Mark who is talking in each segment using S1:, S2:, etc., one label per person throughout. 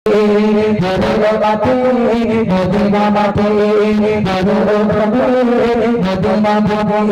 S1: মদিনাতে মদিনাতে মদিনাতে মদিনাতে মদিনাতে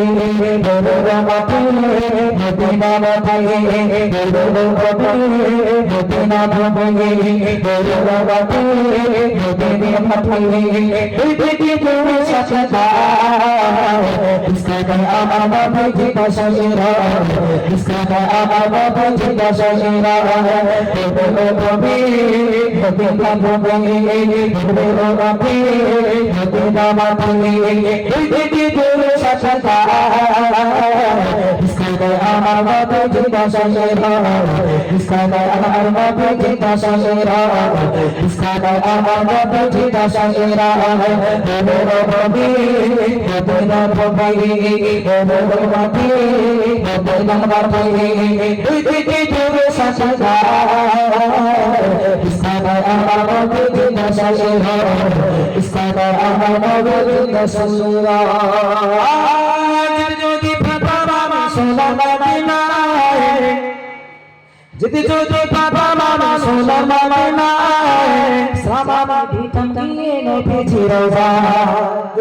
S1: যদি যদি বাবা মামা সোনার মদিনায় সামামা ভিতম দিয়ে নবীজি রওজা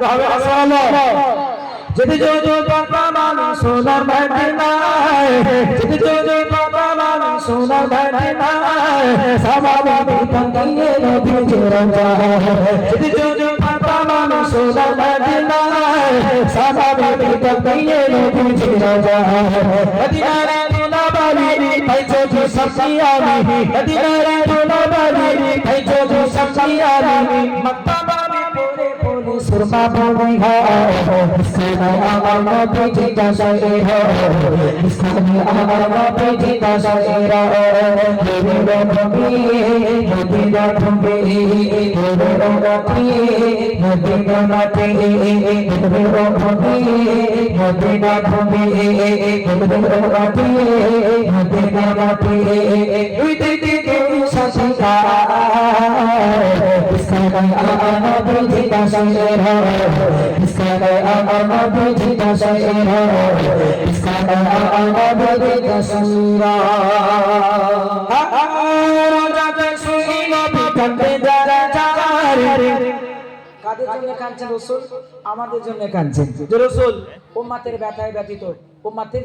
S1: হবে আসসালামু যদি যদি বাবা মামা সোনার মদিনায় যদি যদি বাবা মামা সোনার মদিনায় সামামা ভিতম দিয়ে নবীজি রওজা যদি যদি বাবা মামা সোনার মদিনায় সামামা ভিতম দিয়ে নবীজি রওজা মদিনায় जो सखियामी मदीना बोलो बाली जो सखियामी मक्का में पूरे पूरे सुरमा बोली है इसका अमर नबी का शायर है इसका अमर नबी का शायर है मेरे नबी मदीना तुम्बे मेरे नबी मदीना नबी मेरे नबी मदीना तुम्बे मेरे नबी मदीना কাদের জন্য কাঁদছেন রাসূল? আমাদের জন্য কাঁদছেন। রাসূল উম্মতের ব্যথায় ব্যথিত, উম্মতের